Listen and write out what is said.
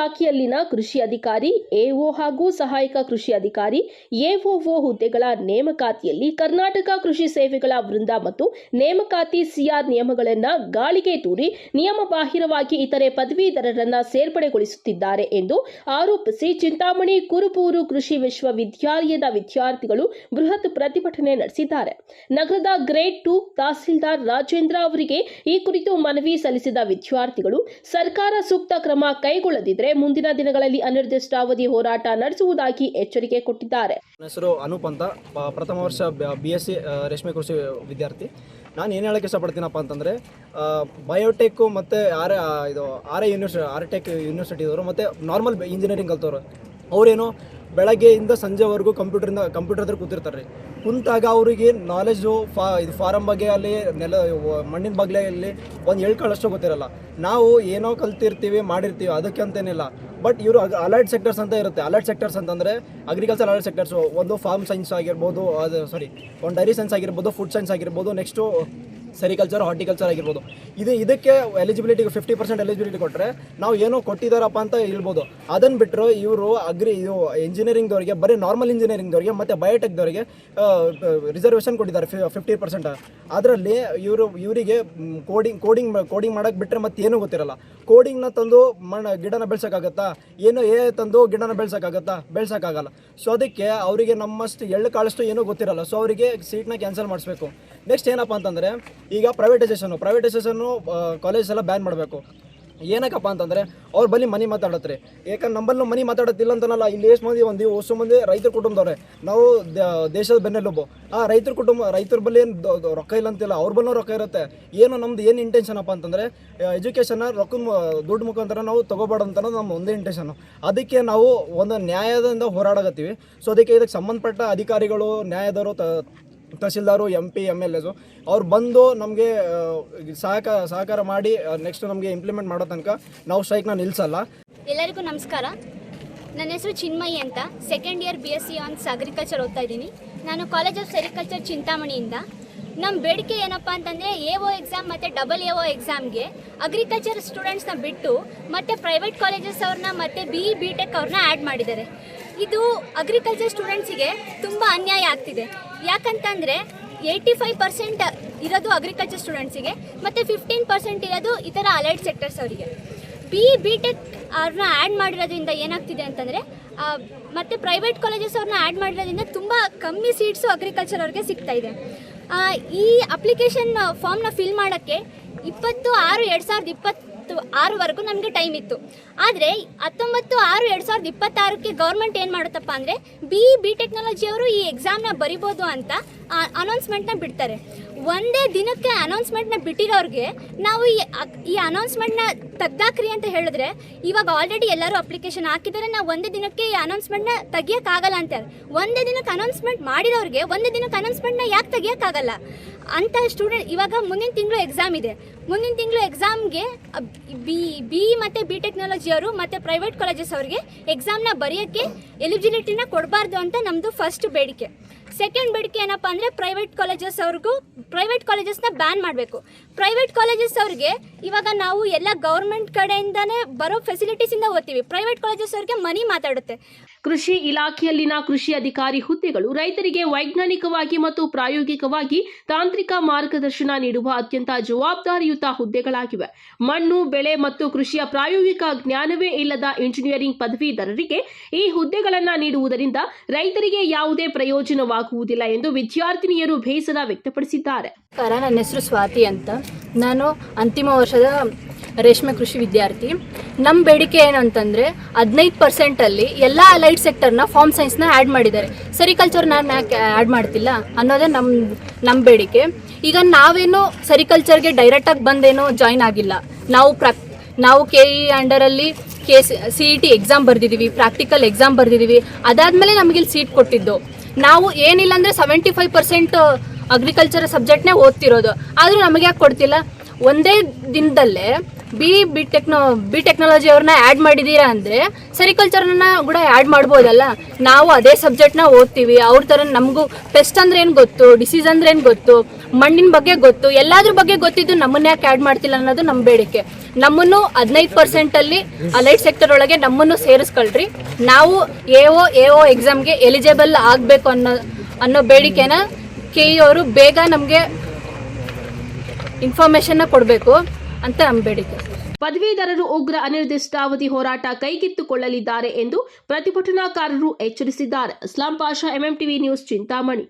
ಇಲಾಖೆಯಲ್ಲಿನ ಕೃಷಿ ಅಧಿಕಾರಿ, ಎಒ ಹಾಗೂ ಸಹಾಯಕ ಕೃಷಿ ಅಧಿಕಾರಿ, ಎಒಒ ಹುದ್ದೆಗಳ ನೇಮಕಾತಿಯಲ್ಲಿ ಕರ್ನಾಟಕ ಕೃಷಿ ಸೇವೆಗಳ ವೃಂದ ಮತ್ತು ನೇಮಕಾತಿ ಸಿಆರ್ ನಿಯಮಗಳನ್ನು ಗಾಳಿಗೆ ತೂರಿ ನಿಯಮಬಾಹಿರವಾಗಿ ಇತರೆ ಪದವೀಧರರನ್ನ ಸೇರ್ಪಡೆಗೊಳಿಸುತ್ತಿದ್ದಾರೆ ಎಂದು ಆರೋಪಿಸಿ ಚಿಂತಾಮಣಿ ಕುರುಬೂರು ಕೃಷಿ ವಿಶ್ವವಿದ್ಯಾಲಯದ ವಿದ್ಯಾರ್ಥಿಗಳು ಬೃಹತ್ ಪ್ರತಿಭಟನೆ ನಡೆಸಿದ್ದಾರೆ. ನಗರದ ಗ್ರೇಡ್ 2 ತಹಸೀಲ್ದಾರ್ ರಾಜೇಂದ್ರ ಅವರಿಗೆ ಈ ಕುರಿತು ಮನವಿ ಸಲ್ಲಿಸಿದ ವಿದ್ಯಾರ್ಥಿಗಳು ಸರ್ಕಾರ ಸೂಕ್ತ ಕ್ರಮ ಕೈಗೊಳ್ಳದಿದ್ದರೆ ಮುಂದಿನ ದಿನಗಳಲ್ಲಿ ಅನಿರ್ದಿಷ್ಟಾವಧಿ ಹೋರಾಟ ನಡೆಸುವುದಾಗಿ ಎಚ್ಚರಿಕೆ ಕೊಟ್ಟಿದ್ದಾರೆ. ನನ್ನ ಹೆಸರು ಅನೂಪ್ ಅಂತ, ಪ್ರಥಮ ವರ್ಷ BSc ರೇಷ್ಮೆ ಕೃಷಿ ವಿದ್ಯಾರ್ಥಿ. ನಾನು ಏನು ಹೇಳೋಕ್ಕೆ ಇಷ್ಟಪಡ್ತೀನಪ್ಪ ಅಂತಂದರೆ, ಬಯೋಟೆಕ್ ಮತ್ತು ಆರ್ಟೆಕ್ ಯೂನಿವರ್ಸಿಟಿದವರು ಮತ್ತು ನಾರ್ಮಲ್ ಇಂಜಿನಿಯರಿಂಗ್ ಕಲ್ತವ್ರು ಅವರೇನು ಬೆಳಗ್ಗೆಯಿಂದ ಸಂಜೆವರೆಗೂ ಕಂಪ್ಯೂಟರ್ ಹತ್ರ ಕೂತಿರ್ತಾರೆ. ಕುಂತಾಗ ಅವರಿಗೆ ನಾಲೆಜು ಇದು ಫಾರಮ್ ಬಗ್ಗೆ ಅಲ್ಲಿ ಮಣ್ಣಿನ ಬಗ್ಗೆ ಅಲ್ಲಿ ಒಂದು ಹೇಳ್ಕೊಳ್ಳೋಷ್ಟು ಗೊತ್ತಿರಲ್ಲ. ನಾವು ಏನೋ ಕಲ್ತಿರ್ತೀವಿ ಮಾಡಿರ್ತೀವಿ ಅದಕ್ಕೆ ಅಂತೇನಿಲ್ಲ. ಬಟ್ ಇವರು ಅಲರ್ಟ್ ಸೆಕ್ಟರ್ಸ್ ಅಂತ ಇರುತ್ತೆ. ಅಲರ್ಟ್ ಸೆಕ್ಟರ್ಸ್ ಅಂತಂದರೆ ಅಗ್ರಿಕಲ್ಚರ್ ಅಲರ್ಟ್ ಸೆಕ್ಟರ್ಸು, ಒಂದು ಫಾರ್ಮ್ ಸೈನ್ಸ್ ಆಗಿರ್ಬೋದು, ಒಂದು ಡೈರಿ ಸೈನ್ಸ್ ಆಗಿರ್ಬೋದು, ಫುಡ್ ಸೈನ್ಸ್ ಆಗಿರ್ಬೋದು, ನೆಕ್ಸ್ಟು ಸೆರಿಕಲ್ಚರ್, ಹಾರ್ಟಿಕಲ್ಚರ್ ಆಗಿರ್ಬೋದು. ಇದಕ್ಕೆ ಎಲಿಜಿಬಿಲಿಟಿ 50% ಎಲಿಜಿಬಿಲಿಟಿ ಕೊಟ್ಟರೆ ನಾವು ಏನೋ ಕೊಟ್ಟಿದ್ದಾರಪ್ಪ ಅಂತ ಹೇಳ್ಬೋದು. ಅದನ್ನು ಬಿಟ್ಟರು ಇವರು ಇಂಜಿನಿಯರಿಂಗ್ದವರಿಗೆ, ಬರೀ ನಾರ್ಮಲ್ ಇಂಜಿನಿಯರಿಂಗ್ದವರಿಗೆ ಮತ್ತು ಬಯೋಟೆಕ್ದವರಿಗೆ ರಿಸರ್ವೇಷನ್ ಕೊಟ್ಟಿದ್ದಾರೆ 50%. ಅದರಲ್ಲಿ ಇವರಿಗೆ ಕೋಡಿಂಗ್ ಮಾಡೋಕ್ಕೆ ಬಿಟ್ಟರೆ ಮತ್ತೆ ಏನೂ ಗೊತ್ತಿರಲ್ಲ. ಕೋಡಿಂಗ್ನ ತಂದು ಗಿಡನ ಬೆಳ್ಸೋಕ್ಕಾಗತ್ತಾ? ಏನೋ ತಂದು ಗಿಡನ ಬೆಳ್ಸೋಕ್ಕಾಗಲ್ಲ. ಸೊ ಅದಕ್ಕೆ ಅವರಿಗೆ ನಮ್ಮಷ್ಟು ಎಳ್ಳು ಕಾಳಷ್ಟು ಏನೂ ಗೊತ್ತಿರಲ್ಲ. ಸೊ ಅವರಿಗೆ ಸೀಟ್ನ ಕ್ಯಾನ್ಸಲ್ ಮಾಡಿಸ್ಬೇಕು. ನೆಕ್ಸ್ಟ್ ಏನಪ್ಪ ಅಂತಂದರೆ, ಈಗ ಪ್ರೈವೇಟೈಸೇಷನ್ನು ಕಾಲೇಜಸ್ ಎಲ್ಲ ಬ್ಯಾನ್ ಮಾಡಬೇಕು. ಏನಕ್ಕಪ್ಪ ಅಂತಂದರೆ ಅವ್ರು ಬಳಿ ಮನಿ ಮಾತಾಡತ್ರಿ. ಯಾಕಂದ್ರೆ ನಂಬಲ್ಲೂ ಮನಿ ಮಾತಾಡತ್ತಿಲ್ಲ ಅಂತನಲ್ಲ. ಇಲ್ಲಿ ಎಷ್ಟು ಮಂದಿ ಹೊಸ ಮಂದಿ ರೈತರ ಕುಟುಂಬದವ್ರೆ. ನಾವು ದೇಶದ ಬೆನ್ನೆಲುಬು. ರೈತರ ಬಳಿ ಏನು ರೊಕ್ಕ ಇಲ್ಲ ಅಂತಿಲ್ಲ, ಅವ್ರ ಬಲ್ಲೂ ರೊಕ್ಕ ಇರುತ್ತೆ. ನಮ್ದು ಏನು ಇಂಟೆನ್ಷನ್ ಅಪ್ಪ ಅಂತಂದರೆ, ಎಜುಕೇಷನ್ನ ದುಡ್ಡು ಮುಖಾಂತರ ನಾವು ತೊಗೋಬಾರ್ದು ಅಂತ ನಮ್ಮ ಒಂದೇ ಇಂಟೆನ್ಷನ್ನು. ಅದಕ್ಕೆ ನಾವು ಒಂದು ನ್ಯಾಯದಿಂದ ಹೋರಾಡಕತ್ತೀವಿ. ಸೊ ಇದಕ್ಕೆ ಸಂಬಂಧಪಟ್ಟ ಅಧಿಕಾರಿಗಳು, ನ್ಯಾಯದವರು, ತಹಸೀಲ್ದಾರು, MP, MLAs ಅವ್ರು ಬಂದು ನಮಗೆ ಸಹಕಾರ ಮಾಡಿ ನೆಕ್ಸ್ಟ್ ನಮಗೆ ಇಂಪ್ಲಿಮೆಂಟ್ ಮಾಡೋ ತನಕ ನಾವು ಸ್ಟ್ರೈಕ್ನ ನಿಲ್ಲಿಸಲ್ಲ. ಎಲ್ಲರಿಗೂ ನಮಸ್ಕಾರ. ನನ್ನ ಹೆಸರು ಚಿನ್ಮಯಿ ಅಂತ, second year BSc hons agriculture ಓದ್ತಾ ಇದ್ದೀನಿ. ನಾನು ಕಾಲೇಜ್ ಆಫ್ ಸೆರಿಕಲ್ಚರ್ ಚಿಂತಾಮಣಿಯಿಂದ. ನಮ್ಮ ಬೇಡಿಕೆ ಏನಪ್ಪ ಅಂತಂದರೆ, AO ಎಕ್ಸಾಮ್ ಮತ್ತು AO ಎಕ್ಸಾಮ್ಗೆ ಅಗ್ರಿಕಲ್ಚರ್ ಸ್ಟೂಡೆಂಟ್ಸ್ನ ಬಿಟ್ಟು ಮತ್ತು ಪ್ರೈವೇಟ್ ಕಾಲೇಜಸ್ ಅವ್ರನ್ನ ಮತ್ತು BE BTech ಅವ್ರನ್ನ ಆ್ಯಡ್ ಮಾಡಿದ್ದಾರೆ. ಇದು ಅಗ್ರಿಕಲ್ಚರ್ ಸ್ಟೂಡೆಂಟ್ಸಿಗೆ ತುಂಬ ಅನ್ಯಾಯ ಆಗ್ತಿದೆ. ಯಾಕಂತಂದರೆ 85% ಇರೋದು ಅಗ್ರಿಕಲ್ಚರ್ ಸ್ಟೂಡೆಂಟ್ಸಿಗೆ ಮತ್ತು 15% ಇರೋದು ಇತರ ಅಲೈಡ್ ಸೆಕ್ಟರ್ಸ್ ಅವರಿಗೆ. BE BTech ಅವ್ರನ್ನ ಆ್ಯಡ್ ಮಾಡಿರೋದ್ರಿಂದ ಏನಾಗ್ತಿದೆ ಅಂತಂದರೆ, ಮತ್ತು ಪ್ರೈವೇಟ್ ಕಾಲೇಜಸ್ ಅವ್ರನ್ನ ಆ್ಯಡ್ ಮಾಡಿರೋದ್ರಿಂದ ತುಂಬ ಕಮ್ಮಿ ಸೀಟ್ಸು ಅಗ್ರಿಕಲ್ಚರ್ ಅವ್ರಿಗೆ ಸಿಗ್ತಾಯಿದೆ. ಈ ಅಪ್ಲಿಕೇಶನ್ ಫಾರ್ಮ್ನ ಫಿಲ್ ಮಾಡೋಕ್ಕೆ 20/6/2026ವರೆಗೂ ನಮಗೆ ಟೈಮ್ ಇತ್ತು. ಆದರೆ 19/6/2026ಕ್ಕೆ ಗೌರ್ಮೆಂಟ್ ಏನು ಮಾಡುತ್ತಪ್ಪ ಅಂದರೆ, BE BTechnology ಅವರು ಈ ಎಕ್ಸಾಮ್ನ ಬರಿಬೋದು ಅಂತ ಅನೌನ್ಸ್ಮೆಂಟ್ನ ಬಿಡ್ತಾರೆ. ಒಂದೇ ದಿನಕ್ಕೆ ಅನೌನ್ಸ್ಮೆಂಟ್ನ ಬಿಟ್ಟಿರೋರಿಗೆ ನಾವು ಈ ಅನೌನ್ಸ್ಮೆಂಟ್ನ ತೆಗ್ದಾಕ್ರಿ ಅಂತ ಹೇಳಿದ್ರೆ, ಇವಾಗ ಆಲ್ರೆಡಿ ಎಲ್ಲರೂ ಅಪ್ಲಿಕೇಶನ್ ಹಾಕಿದರೆ ನಾವು ಒಂದೇ ದಿನಕ್ಕೆ ಈ ಅನೌನ್ಸ್ಮೆಂಟ್ನ ತೆಗಿಯೋಕ್ಕಾಗಲ್ಲ ಅಂತಾರೆ. ಒಂದೇ ದಿನಕ್ಕೆ ಅನೌನ್ಸ್ಮೆಂಟ್ ಮಾಡಿರೋರಿಗೆ ಒಂದೇ ದಿನಕ್ಕೆ ಅನೌನ್ಸ್ಮೆಂಟ್ನ ಯಾಕೆ ತೆಗಿಯೋಕ್ಕಾಗಲ್ಲ ಅಂತ ಸ್ಟೂಡೆಂಟ್. ಇವಾಗ ಮುಂದಿನ ತಿಂಗಳು ಎಕ್ಸಾಮ್ ಇದೆ. ಮುಂದಿನ ತಿಂಗಳು ಎಕ್ಸಾಮ್ಗೆ BE ಮತ್ತು BTechnology ಅವರು ಮತ್ತು ಪ್ರೈವೇಟ್ ಕಾಲೇಜಸ್ ಅವರಿಗೆ ಎಕ್ಸಾಮ್ನ ಬರೆಯೋಕ್ಕೆ ಎಲಿಜಿಬಿಲಿಟಿನ ಕೊಡಬಾರ್ದು ಅಂತ ನಮ್ಮದು ಫಸ್ಟ್ ಬೇಡಿಕೆ. ಸೆಕೆಂಡ್ ಬೇಡಿಕೆ ಏನಪ್ಪ ಅಂದರೆ, ಪ್ರೈವೇಟ್ ಕಾಲೇಜಸ್ನ ಬ್ಯಾನ್ ಮಾಡಬೇಕು. ಪ್ರೈವೇಟ್ ಕಾಲೇಜಸ್ ಅವ್ರಿಗೆ ಇವಾಗ ನಾವು ಎಲ್ಲ ಗೌರ್ಮೆಂಟ್ ಕಡೆಯಿಂದನೇ ಬರೋ ಫೆಸಿಲಿಟೀಸಿಂದ ಓದ್ತೀವಿ. ಪ್ರೈವೇಟ್ ಕಾಲೇಜಸ್ ಅವ್ರಿಗೆ ಮನಿ ಮಾತಾಡುತ್ತೆ. ಕೃಷಿ ಇಲಾಖೆಯಲ್ಲಿನ ಕೃಷಿ ಅಧಿಕಾರಿ ಹುದ್ದೆಗಳು ರೈತರಿಗೆ ವೈಜ್ಞಾನಿಕವಾಗಿ ಮತ್ತು ಪ್ರಾಯೋಗಿಕವಾಗಿ ತಾಂತ್ರಿಕ ಮಾರ್ಗದರ್ಶನ ನೀಡುವ ಅತ್ಯಂತ ಜವಾಬ್ದಾರಿಯುತ ಹುದ್ದೆಗಳಾಗಿವೆ. ಮಣ್ಣು, ಬೆಳೆ ಮತ್ತು ಕೃಷಿಯ ಪ್ರಾಯೋಗಿಕ ಜ್ಞಾನವೇ ಇಲ್ಲದ ಇಂಜಿನಿಯರಿಂಗ್ ಪದವೀಧರರಿಗೆ ಈ ಹುದ್ದೆಗಳನ್ನು ನೀಡುವುದರಿಂದ ರೈತರಿಗೆ ಯಾವುದೇ ಪ್ರಯೋಜನವಾಗುವುದಿಲ್ಲ ಎಂದು ವಿದ್ಯಾರ್ಥಿನಿಯರು ಬೇಸರ ವ್ಯಕ್ತಪಡಿಸಿದ್ದಾರೆ. ನನ್ನ ಹೆಸರು ಸ್ವಾತಿ ಅಂತ. ನಾನು ಅಂತಿಮ ವರ್ಷದ ರೇಷ್ಮೆ ಕೃಷಿ ವಿದ್ಯಾರ್ಥಿ. ನಮ್ಮ ಬೇಡಿಕೆ ಏನು ಅಂತಂದರೆ, 15% ಎಲ್ಲ ಅಲೈಡ್ ಸೆಕ್ಟರ್ನ ಫಾರ್ಮ್ ಸೈನ್ಸ್ನ ಆ್ಯಡ್ ಮಾಡಿದ್ದಾರೆ. ಸೆರಿಕಲ್ಚರ್ನ ಯಾಕೆ ಆ್ಯಡ್ ಮಾಡ್ತಿಲ್ಲ ಅನ್ನೋದೇ ನಮ್ಮ ಬೇಡಿಕೆ. ಈಗ ನಾವೇನು ಸೆರಿಕಲ್ಚರ್ಗೆ ಡೈರೆಕ್ಟಾಗಿ ಬಂದೇನೋ ಜಾಯ್ನ್ ಆಗಿಲ್ಲ. ನಾವು KE ಅಂಡರಲ್ಲಿ CET ಎಕ್ಸಾಮ್ ಬರೆದಿದ್ದೀವಿ, ಪ್ರಾಕ್ಟಿಕಲ್ ಎಕ್ಸಾಮ್ ಬರೆದಿದ್ದೀವಿ. ಅದಾದಮೇಲೆ ನಮಗಿಲ್ಲಿ ಸೀಟ್ ಕೊಟ್ಟಿದ್ದು. ನಾವು ಏನಿಲ್ಲ ಅಂದರೆ 75% ಅಗ್ರಿಕಲ್ಚರ್ ಸಬ್ಜೆಕ್ಟ್ನೇ ಓದ್ತಿರೋದು. ಆದರೂ ನಮಗೆ ಯಾಕೆ ಕೊಡ್ತಿಲ್ಲ? ಒಂದೇ ದಿನದಲ್ಲೇ ಬಿ ಟೆಕ್ನಾಲಜಿ ಅವ್ರನ್ನ ಆ್ಯಡ್ ಮಾಡಿದ್ದೀರಾ ಅಂದರೆ ಸೆರಿಕಲ್ಚರ್ನ ಕೂಡ ಆ್ಯಡ್ ಮಾಡ್ಬೋದಲ್ಲ. ನಾವು ಅದೇ ಸಬ್ಜೆಕ್ಟ್ನ ಓದ್ತೀವಿ, ಅವ್ರ ಥರ ನಮಗೂ ಪೆಸ್ಟ್ ಅಂದ್ರೆ ಏನು ಗೊತ್ತು, ಡಿಸೀಸ್ ಅಂದ್ರೆ ಏನು ಗೊತ್ತು, ಮಣ್ಣಿನ ಬಗ್ಗೆ ಗೊತ್ತು, ಎಲ್ಲಾದ್ರ ಬಗ್ಗೆ ಗೊತ್ತಿದ್ದು ನಮ್ಮನ್ನ ಯಾಕೆ ಆ್ಯಡ್ ಮಾಡ್ತಿಲ್ಲ ಅನ್ನೋದು ನಮ್ಮ ಬೇಡಿಕೆ. ನಮ್ಮನ್ನು 15% ಅಲೈಡ್ ಸೆಕ್ಟರ್ ಒಳಗೆ ನಮ್ಮನ್ನು ಸೇರಿಸ್ಕೊಳ್ರಿ. ನಾವು ಎ.ಒ ಎಕ್ಸಾಮ್ಗೆ ಎಲಿಜಿಬಲ್ ಆಗಬೇಕು ಅನ್ನೋ ಬೇಡಿಕೆನ KE ಅವರು ಬೇಗ ನಮಗೆ ಇನ್ಫಾರ್ಮೇಷನ್ನ ಕೊಡಬೇಕು ಅಂತ ನಮ್ಮ ಬೇಡಿಕೆ. ಪದವೀಧರರು ಉಗ್ರ ಅನಿರ್ದಿಷ್ಟಾವಧಿ ಹೋರಾಟ ಕೈಗೆತ್ತಿಕೊಳ್ಳಲಿದ್ದಾರೆ ಎಂದು ಪ್ರತಿಭಟನಾಕಾರರು ಎಚ್ಚರಿಸಿದ್ದಾರೆ. ಇಸ್ಲಾಂ ಪಾಷಾ, MMTV ನ್ಯೂಸ್, ಚಿಂತಾಮಣಿ.